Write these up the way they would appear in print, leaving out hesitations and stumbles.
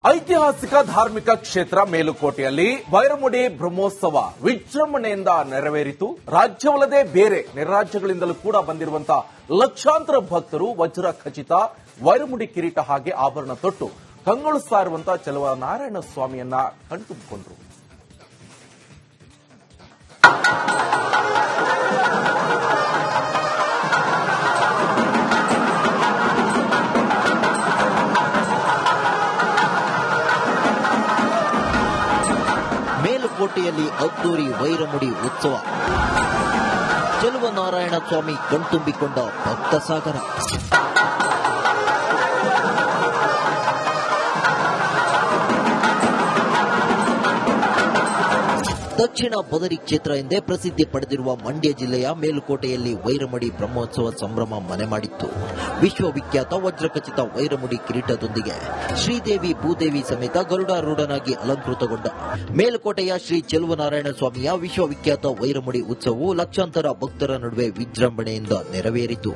ಐತಿಹಾಸಿಕ ಧಾರ್ಮಿಕ ಕ್ಷೇತ್ರ ಮೇಲುಕೋಟೆಯಲ್ಲಿ ವೈರಮುಡಿ ಬ್ರಹ್ಮೋತ್ಸವ ವಿಜೃಂಭಣೆಯಿಂದ ನೆರವೇರಿತು. ರಾಜ್ಯವಲ್ಲದೆ ಬೇರೆ ನೆರರಾಜ್ಯಗಳಿಂದಲೂ ಕೂಡ ಬಂದಿರುವಂತಹ ಲಕ್ಷಾಂತರ ಭಕ್ತರು ವಜ್ರ ಖಚಿತ ವೈರಮುಡಿ ಕಿರೀಟ ಹಾಗೆ ಆಭರಣ ತೊಟ್ಟು ಕಂಗೊಳಿಸ್ತಾ ಇರುವಂತಹ ಚೆಲುವನಾರಾಯಣ ಸ್ವಾಮಿಯನ್ನ ಕಣ್ತುಂಬಿಕೊಂಡರು. ಮೇಲುಕೋಟೆಯಲ್ಲಿ ಅದ್ದೂರಿ ವೈರಮುಡಿ ಉತ್ಸವ. ಚೆಲುವನಾರಾಯಣ ಸ್ವಾಮಿ ಕಣ್ತುಂಬಿಕೊಂಡ ಭಕ್ತ ಸಾಗರ. ದಕ್ಷಿಣ ಬದರಿ ಕ್ಷೇತ್ರ ಎಂದೇ ಪ್ರಸಿದ್ಧಿ ಪಡೆದಿರುವ ಮಂಡ್ಯ ಜಿಲ್ಲೆಯ ಮೇಲುಕೋಟೆಯಲ್ಲಿ ವೈರಮುಡಿ ಬ್ರಹ್ಮೋತ್ಸವ ಸಂಭ್ರಮ ಮನೆ ಮಾಡಿತ್ತು. ವಿಶ್ವವಿಖ್ಯಾತ ವಜ್ರಖಚಿತ ವೈರಮುಡಿ ಕಿರೀಟದೊಂದಿಗೆ ಶ್ರೀದೇವಿ ಭೂದೇವಿ ಸಮೇತ ಗರುಡಾರೂಢನಾಗಿ ಅಲಂಕೃತಗೊಂಡ ಮೇಲುಕೋಟೆಯ ಶ್ರೀ ಚೆಲುವನಾರಾಯಣ ಸ್ವಾಮಿಯ ವಿಶ್ವವಿಖ್ಯಾತ ವೈರಮುಡಿ ಉತ್ಸವವು ಲಕ್ಷಾಂತರ ಭಕ್ತರ ನಡುವೆ ವಿಜೃಂಭಣೆಯಿಂದ ನೆರವೇರಿತು.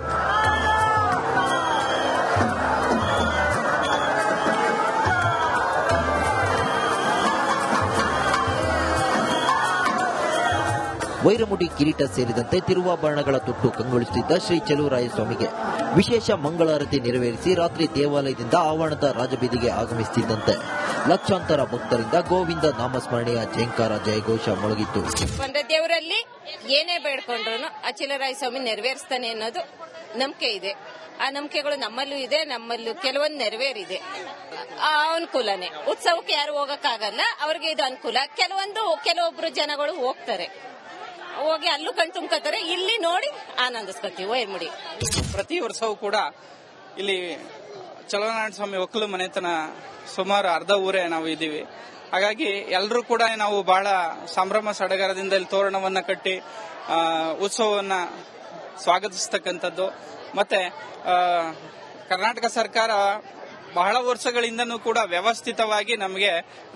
ವೈರಮುಡಿ ಕಿರೀಟ ಸೇರಿದಂತೆ ತಿರುವಾಭರಣಗಳ ತೊಟ್ಟು ಕಂಗೊಳಿಸುತ್ತಿದ್ದ ಶ್ರೀ ಚೆಲುವರಾಯ ಸ್ವಾಮಿಗೆ ವಿಶೇಷ ಮಂಗಳಾರತಿ ನೆರವೇರಿಸಿ ರಾತ್ರಿ ದೇವಾಲಯದಿಂದ ಆವರಣದ ರಾಜಬೀದಿಗೆ ಆಗಮಿಸುತ್ತಿದ್ದಂತೆ ಲಕ್ಷಾಂತರ ಭಕ್ತರಿಂದ ಗೋವಿಂದ ನಾಮಸ್ಮರಣೆಯ ಜಯಂಕಾರ ಜಯಘೋಷ ಮೊಳಗಿತ್ತು. ದೇವರಲ್ಲಿ ಏನೇ ಬೇಡ್ಕೊಂಡ್ರು ಆ ಚೆಲುವರಾಯ ಸ್ವಾಮಿ ನೆರವೇರಿಸ್ತಾನೆ ಅನ್ನೋದು ನಂಬಿಕೆ ಇದೆ. ಆ ನಂಬಿಕೆಗಳು ನಮ್ಮಲ್ಲೂ ಇದೆ, ನಮ್ಮಲ್ಲೂ ಕೆಲವೊಂದು ನೆರವೇರಿದೆ. ಆ ಅನುಕೂಲನೇ. ಉತ್ಸವಕ್ಕೆ ಯಾರು ಹೋಗಕ್ಕಾಗಲ್ಲ, ಅವ್ರಿಗೆ ಇದು ಅನುಕೂಲ. ಕೆಲವೊಬ್ರು ಜನಗಳು ಹೋಗ್ತಾರೆ, ಹೋಗಿ ಅಲ್ಲೂ ಕಣ್ತುಂಬ್ಕೋತಾರೆ, ಇಲ್ಲಿ ನೋಡಿ ಆನಂದಿಸ್ಕೊತೀವಿ. ವೈರಮುಡಿ ಪ್ರತಿ ವರ್ಷವೂ ಕೂಡ ಇಲ್ಲಿ ಚೆಲುವನಾರಾಯಣ ಸ್ವಾಮಿ ಒಕ್ಕಲು ಮನೆತನ ಸುಮಾರು ಅರ್ಧ ಊರೇ ನಾವು ಇದ್ದೀವಿ. ಹಾಗಾಗಿ ಎಲ್ಲರೂ ಕೂಡ ನಾವು ಬಹಳ ಸಂಭ್ರಮ ಸಡಗರದಿಂದ ಇಲ್ಲಿ ತೋರಣವನ್ನ ಕಟ್ಟಿ ಉತ್ಸವವನ್ನ ಸ್ವಾಗತಿಸ್ತಕ್ಕಂಥದ್ದು. ಮತ್ತೆ ಕರ್ನಾಟಕ ಸರ್ಕಾರ ಬಹಳ ವರ್ಷಗಳಿಂದನೂ ಕೂಡ ವ್ಯವಸ್ಥಿತವಾಗಿ ನಮಗೆ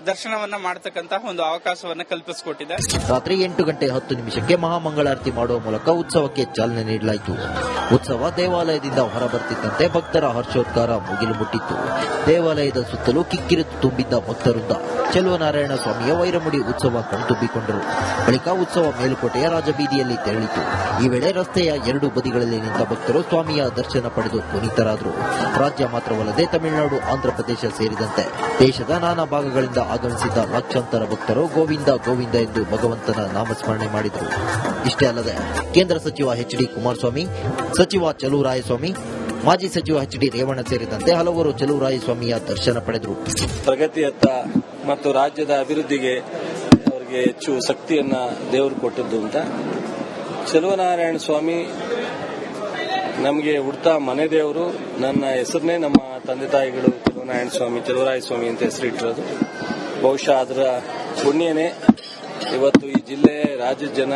ದರ್ಶನವನ್ನ ಮಾಡತಕ್ಕಂತಹ ಒಂದು ಅವಕಾಶವನ್ನ ಕಲ್ಪಿಸಿಕೊಟ್ಟಿದೆ. ರಾತ್ರಿ 8:10 ಮಹಾಮಂಗಳಾರತಿ ಮಾಡುವ ಮೂಲಕ ಉತ್ಸವಕ್ಕೆ ಚಾಲನೆ ನೀಡಲಾಯಿತು. ಉತ್ಸವ ದೇವಾಲಯದಿಂದ ಹೊರಬರ್ತಿದ್ದಂತೆ ಭಕ್ತರ ಹರ್ಷೋದ್ಗಾರ ಮುಗಿಲು ಮುಟ್ಟಿತ್ತು. ದೇವಾಲಯದ ಸುತ್ತಲೂ ಕಿಕ್ಕಿರಿದು ತುಂಬಿದ್ದ ಭಕ್ತರಿಂದ ಚೆಲುವನಾರಾಯಣ ಸ್ವಾಮಿಯ ವೈರಮುಡಿ ಉತ್ಸವ ಕಣ್ತುಂಬಿಕೊಂಡರು. ಬಳಿಕ ಉತ್ಸವ ಮೇಲುಕೋಟೆಯ ರಾಜಬೀದಿಯಲ್ಲಿ ತೆರಳಿತು. ಈ ವೇಳೆ ರಸ್ತೆಯ ಎರಡೂ ಬದಿಗಳಲ್ಲಿ ನಿಂತ ಭಕ್ತರು ಸ್ವಾಮಿಯ ದರ್ಶನ ಪಡೆದು ಪುನೀತರಾದರು. ರಾಜ್ಯ ಮಾತ್ರವಲ್ಲದೆ ತಮಿಳುನಾಡು, ಆಂಧ್ರಪ್ರದೇಶ ಸೇರಿದಂತೆ ದೇಶದ ನಾನಾ ಭಾಗಗಳಿಂದ ಆಗಮಿಸಿದ್ದ ಲಕ್ಷಾಂತರ ಭಕ್ತರು ಗೋವಿಂದ ಗೋವಿಂದ ಎಂದು ಭಗವಂತನ ನಾಮಸ್ಮರಣೆ ಮಾಡಿದರು. ಇಷ್ಟೇ ಅಲ್ಲದೆ ಕೇಂದ್ರ ಸಚಿವ ಎಚ್.ಡಿ. ಕುಮಾರಸ್ವಾಮಿ, ಸಚಿವ ಚೆಲುವರಾಯಸ್ವಾಮಿ, ಮಾಜಿ ಸಚಿವ ಎಚ್.ಡಿ. ರೇವಣ್ಣ ಸೇರಿದಂತೆ ಹಲವರು ಚೆಲುವರಾಯಸ್ವಾಮಿಯ ದರ್ಶನ ಪಡೆದರು. ಪ್ರಗತಿಯತ್ತ ಮತ್ತು ರಾಜ್ಯದ ಅಭಿವೃದ್ಧಿಗೆ ಅವರಿಗೆ ಹೆಚ್ಚು ಶಕ್ತಿಯನ್ನ ದೇವರು ಕೊಟ್ಟದ್ದು ಅಂತ. ಚೆಲುವನಾರಾಯಣ ಸ್ವಾಮಿ ನಮಗೆ ಹುಡ್ತಾ ಮನೆ ದೇವರು. ನನ್ನ ಹೆಸರನ್ನೇ ನಮ್ಮ ತಂದೆ ತಾಯಿಗಳು ಚೆಲುವರಾಯ ಸ್ವಾಮಿ ಅಂತ ಹೆಸರಿಟ್ಟಿರೋದು. ಬಹುಶಃ ಅದರ ಪುಣ್ಯನೇ ಇವತ್ತು ಈ ಜಿಲ್ಲೆ, ರಾಜ್ಯದ ಜನ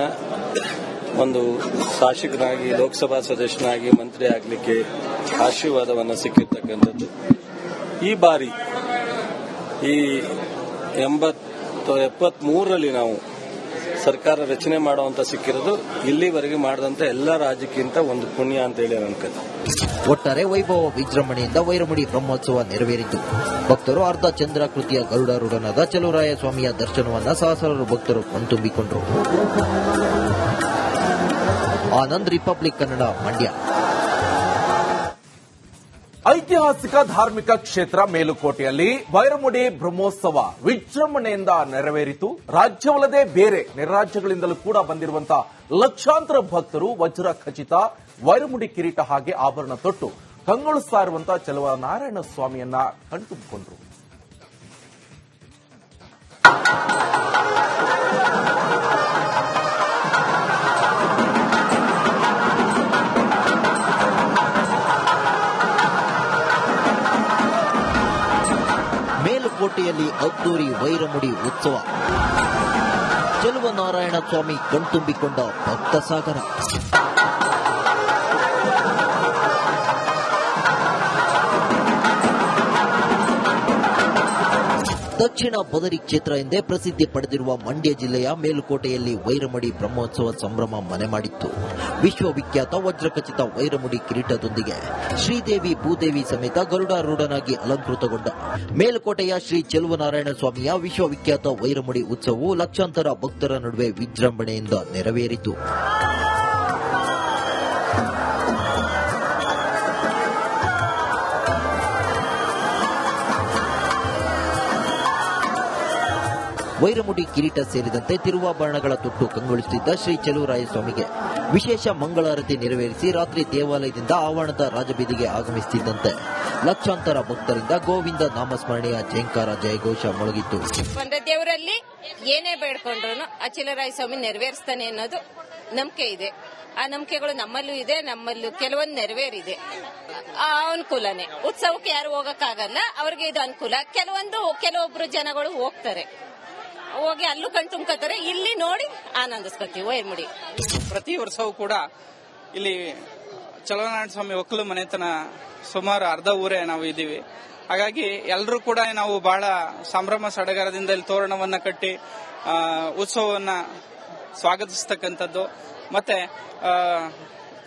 ಒಂದು ಶಾಸಕನಾಗಿ, ಲೋಕಸಭಾ ಸದಸ್ಯನಾಗಿ, ಮಂತ್ರಿ ಆಗಲಿಕ್ಕೆ ಆಶೀರ್ವಾದವನ್ನು ಸಿಕ್ಕಿರ್ತಕ್ಕಂಥದ್ದು. ಈ ಬಾರಿ ಈ 73ರಲ್ಲಿ ನಾವು ಸರ್ಕಾರ ರಚನೆ ಮಾಡುವಂತ ಸಿಕ್ಕಿರೋದು ಇಲ್ಲಿವರೆಗೆ ಮಾಡಿದಂತ ಎಲ್ಲ ರಾಜ್ಯಕ್ಕಿಂತ ಒಂದು ಪುಣ್ಯ ಅಂತ ಹೇಳಿ ಅನ್ಕೋತ. ಒಟ್ಟಾರೆ ವೈಭವ ವಿಜೃಂಭಣೆಯಿಂದ ವೈರಮುಡಿ ಬ್ರಹ್ಮೋತ್ಸವ ನೆರವೇರಿತು. ಭಕ್ತರು ಅರ್ಧ ಚಂದ್ರಾಕೃತಿಯ ಗರುಡಾರೂಢನಾದ ಚೆಲುವರಾಯ ಸ್ವಾಮಿಯ ದರ್ಶನವನ್ನ ಸಹಸ್ರಾರು ಭಕ್ತರು ಕಣ್ತುಂಬಿಕೊಂಡರು. ಆನಂದ್, ರಿಪಬ್ಲಿಕ್ ಕನ್ನಡ, ಮಂಡ್ಯ. ಐತಿಹಾಸಿಕ ಧಾರ್ಮಿಕ ಕ್ಷೇತ್ರ ಮೇಲುಕೋಟೆಯಲ್ಲಿ ವೈರಮುಡಿ ಬ್ರಹ್ಮೋತ್ಸವ ವಿಜೃಂಭಣೆಯಿಂದ ನೆರವೇರಿತು. ರಾಜ್ಯವಲ್ಲದೆ ಬೇರೆ ನೆರರಾಜ್ಯಗಳಿಂದಲೂ ಕೂಡ ಬಂದಿರುವಂತಹ ಲಕ್ಷಾಂತರ ಭಕ್ತರು ವಜ್ರ ಖಚಿತ ವೈರಮುಡಿ ಕಿರೀಟ ಹಾಗೆ ಆಭರಣ ತೊಟ್ಟು ಕಂಗೊಳಿಸ್ತಾ ಇರುವಂತಹ ಚೆಲುವನಾರಾಯಣ ಸ್ವಾಮಿಯನ್ನ ಕಣ್ತುಂಬಿಕೊಂಡರು. ಮೇಲುಕೋಟೆಯಲ್ಲಿ ಅದ್ದೂರಿ ವೈರಮುಡಿ ಉತ್ಸವ. ಚೆಲುವನಾರಾಯಣ ಸ್ವಾಮಿ ಕಣ್ತುಂಬಿಕೊಂಡ ಭಕ್ತ ಸಾಗರ. ದಕ್ಷಿಣ ಬದರಿ ಕ್ಷೇತ್ರ ಎಂದೇ ಪ್ರಸಿದ್ಧಿ ಪಡೆದಿರುವ ಮಂಡ್ಯ ಜಿಲ್ಲೆಯ ಮೇಲುಕೋಟೆಯಲ್ಲಿ ವೈರಮುಡಿ ಬ್ರಹ್ಮೋತ್ಸವ ಸಂಭ್ರಮ ಮನೆ ಮಾಡಿತ್ತು. ವಿಶ್ವವಿಖ್ಯಾತ ವಜ್ರಖಚಿತ ವೈರಮುಡಿ ಕಿರೀಟದೊಂದಿಗೆ ಶ್ರೀದೇವಿ ಭೂದೇವಿ ಸಮೇತ ಗರುಡಾರೂಢನಾಗಿ ಅಲಂಕೃತಗೊಂಡ ಮೇಲುಕೋಟೆಯ ಶ್ರೀ ಚೆಲುವನಾರಾಯಣ ಸ್ವಾಮಿಯ ವಿಶ್ವವಿಖ್ಯಾತ ವೈರಮುಡಿ ಉತ್ಸವವು ಲಕ್ಷಾಂತರ ಭಕ್ತರ ನಡುವೆ ವಿಜೃಂಭಣೆಯಿಂದ ನೆರವೇರಿತು. ವೈರಮುಡಿ ಕಿರೀಟ ಸೇರಿದಂತೆ ತಿರುವಾಭರಣಗಳ ತೊಟ್ಟು ಕಂಗೊಳಿಸುತ್ತಿದ್ದ ಶ್ರೀ ಚೆಲುವರಾಯ ಸ್ವಾಮಿಗೆ ವಿಶೇಷ ಮಂಗಳಾರತಿ ನೆರವೇರಿಸಿ ರಾತ್ರಿ ದೇವಾಲಯದಿಂದ ಆವರಣದ ರಾಜಬೀದಿಗೆ ಆಗಮಿಸುತ್ತಿದ್ದಂತೆ ಲಕ್ಷಾಂತರ ಭಕ್ತರಿಂದ ಗೋವಿಂದ ನಾಮಸ್ಮರಣೆಯ ಜಯಂಕಾರ ಜಯಘೋಷ ಮೊಳಗಿತ್ತು. ದೇವರಲ್ಲಿ ಏನೇ ಬೇಡ್ಕೊಂಡ್ರು ಆ ಚೆಲುವರಾಯ ಸ್ವಾಮಿ ನೆರವೇರಿಸ್ತಾನೆ ಅನ್ನೋದು ನಂಬಿಕೆ ಇದೆ. ಆ ನಂಬಿಕೆಗಳು ನಮ್ಮಲ್ಲೂ ಇದೆ, ನಮ್ಮಲ್ಲೂ ಕೆಲವೊಂದು ನೆರವೇರಿದೆ. ಆ ಅನುಕೂಲನೇ. ಉತ್ಸವಕ್ಕೆ ಯಾರು ಹೋಗಕ್ಕಾಗಲ್ಲ, ಅವ್ರಿಗೆ ಇದು ಅನುಕೂಲ. ಕೆಲವೊಬ್ರು ಜನಗಳು ಹೋಗ್ತಾರೆ, ಹೋಗಿ ಅಲ್ಲೂ ಕಣ್ ತುಂಬ್ಕೋತಾರೆ, ಇಲ್ಲಿ ನೋಡಿ ಆನಂದಿಸ್ಕೊತೀವಿ. ವೈರಮುಡಿ ಪ್ರತಿ ವರ್ಷವೂ ಕೂಡ ಇಲ್ಲಿ ಚೆಲುವನಾರಾಯಣ ಸ್ವಾಮಿ ಒಕ್ಕಲು ಮನೆತನ ಸುಮಾರು ಅರ್ಧ ಊರೇ ನಾವು ಇದ್ದೀವಿ. ಹಾಗಾಗಿ ಎಲ್ಲರೂ ಕೂಡ ನಾವು ಬಹಳ ಸಂಭ್ರಮ ಸಡಗರದಿಂದ ಇಲ್ಲಿ ತೋರಣವನ್ನ ಕಟ್ಟಿ ಉತ್ಸವವನ್ನ ಸ್ವಾಗತಿಸ್ತಕ್ಕಂಥದ್ದು. ಮತ್ತೆ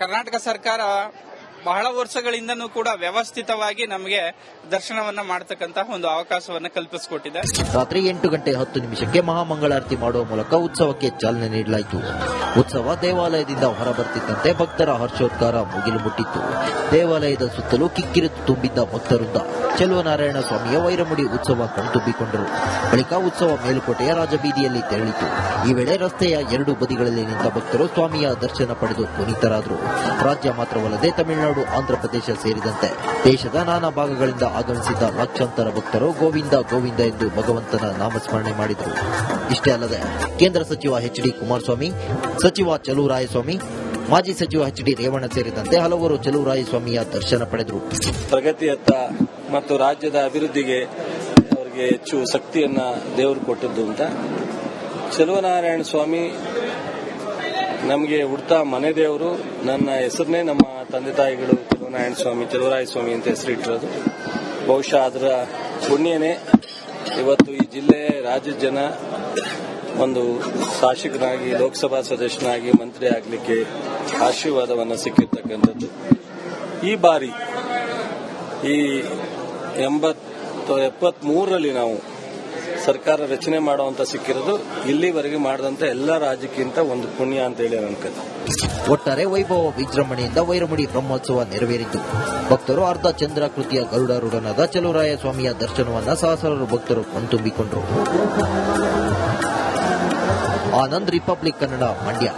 ಕರ್ನಾಟಕ ಸರ್ಕಾರ ಬಹಳ ವರ್ಷಗಳಿಂದನೂ ಕೂಡ ವ್ಯವಸ್ಥಿತವಾಗಿ ನಮಗೆ ದರ್ಶನವನ್ನ ಮಾಡತಕ್ಕಂತಹ ಒಂದು ಅವಕಾಶವನ್ನ ಕಲ್ಪಿಸಿಕೊಟ್ಟಿದೆ. ರಾತ್ರಿ 8:10 ಮಹಾಮಂಗಳಾರತಿ ಮಾಡುವ ಮೂಲಕ ಉತ್ಸವಕ್ಕೆ ಚಾಲನೆ ನೀಡಲಾಯಿತು. ಉತ್ಸವ ದೇವಾಲಯದಿಂದ ಹೊರಬರ್ತಿದ್ದಂತೆ ಭಕ್ತರ ಹರ್ಷೋದ್ಗಾರ ಮುಗಿಲು ಮುಟ್ಟಿತ್ತು. ದೇವಾಲಯದ ಸುತ್ತಲೂ ಕಿಕ್ಕಿರಿದು ತುಂಬಿದ್ದ ಭಕ್ತರಿಂದ ಚೆಲುವನಾರಾಯಣ ಸ್ವಾಮಿಯ ವೈರಮುಡಿ ಉತ್ಸವ ಕಣ್ತುಂಬಿಕೊಂಡರು. ಬಳಿಕ ಉತ್ಸವ ಮೇಲುಕೋಟೆಯ ರಾಜಬೀದಿಯಲ್ಲಿ ತೆರಳಿತು. ಈ ವೇಳೆ ರಸ್ತೆಯ ಎರಡು ಬದಿಗಳಲ್ಲಿ ನಿಂತ ಭಕ್ತರು ಸ್ವಾಮಿಯ ದರ್ಶನ ಪಡೆದು ಪುನೀತರಾದರು. ರಾಜ್ಯ ಮಾತ್ರವಲ್ಲದೆ ತಮಿಳುನಾಡು, ಆಂಧ್ರಪ್ರದೇಶ ಸೇರಿದಂತೆ ದೇಶದ ನಾನಾ ಭಾಗಗಳಿಂದ ಆಗಮಿಸಿದ್ದ ಲಕ್ಷಾಂತರ ಭಕ್ತರು ಗೋವಿಂದ ಗೋವಿಂದ ಎಂದು ಭಗವಂತನ ನಾಮಸ್ಮರಣೆ ಮಾಡಿದರು. ಇಷ್ಟೇ ಅಲ್ಲದೆ ಕೇಂದ್ರ ಸಚಿವ ಎಚ್.ಡಿ. ಕುಮಾರಸ್ವಾಮಿ, ಸಚಿವ ಚೆಲುವರಾಯಸ್ವಾಮಿ, ಮಾಜಿ ಸಚಿವ ಎಚ್.ಡಿ. ರೇವಣ್ಣ ಸೇರಿದಂತೆ ಹಲವರು ಚೆಲುವರಾಯಸ್ವಾಮಿಯ ದರ್ಶನ ಪಡೆದರು. ಪ್ರಗತಿಯತ್ತ ಮತ್ತು ರಾಜ್ಯದ ಅಭಿವೃದ್ಧಿಗೆ ಅವರಿಗೆ ಹೆಚ್ಚು ಶಕ್ತಿಯನ್ನ ದೇವರು ಕೊಟ್ಟದ್ದು ಅಂತ ಚೆಲುವನಾರಾಯಣ ಸ್ವಾಮಿ ನಮಗೆ ಹುಡ್ತಾ ಮನೆ ದೇವರು. ನನ್ನ ಹೆಸರನ್ನೇ ನಮ್ಮ ತಂದೆ ತಾಯಿಗಳು ಚೆಲುವರಾಯ ಸ್ವಾಮಿ ಅಂತ ಹೆಸರಿಟ್ಟಿರೋದು. ಬಹುಶಃ ಅದರ ಪುಣ್ಯನೇ ಇವತ್ತು ಈ ಜಿಲ್ಲೆ, ರಾಜ್ಯದ ಜನ ಒಂದು ಶಾಸಕನಾಗಿ, ಲೋಕಸಭಾ ಸದಸ್ಯನಾಗಿ, ಮಂತ್ರಿ ಆಗಲಿಕ್ಕೆ ಆಶೀರ್ವಾದವನ್ನು ಸಿಕ್ಕಿರ್ತಕ್ಕಂಥದ್ದು. ಈ ಬಾರಿ ಈ 73ರಲ್ಲಿ ನಾವು ಸರ್ಕಾರ ರಚನೆ ಮಾಡುವಂತ ಸಿಕ್ಕಿರೋದು ಇಲ್ಲಿವರೆಗೆ ಮಾಡಿದಂತ ಎಲ್ಲ ರಾಜ್ಯಕ್ಕಿಂತ ಒಂದು ಪುಣ್ಯ ಅಂತ ಹೇಳಿ ಅನ್ಕೋತ. ಒಟ್ಟಾರೆ ವೈಭವ ವಿಜೃಂಭಣೆಯಿಂದ ವೈರಮುಡಿ ಬ್ರಹ್ಮೋತ್ಸವ ನೆರವೇರಿತು. ಭಕ್ತರು ಅರ್ಧ ಚಂದ್ರಾಕೃತಿಯ ಗರುಡಾರೂಢನಾದ ಚೆಲುವರಾಯ ಸ್ವಾಮಿಯ ದರ್ಶನವನ್ನ ಸಹಸ್ರಾರು ಭಕ್ತರು ಕಣ್ತುಂಬಿಕೊಂಡರು. ಆನಂದ್, ರಿಪಬ್ಲಿಕ್ ಕನ್ನಡ, ಮಂಡ್ಯ.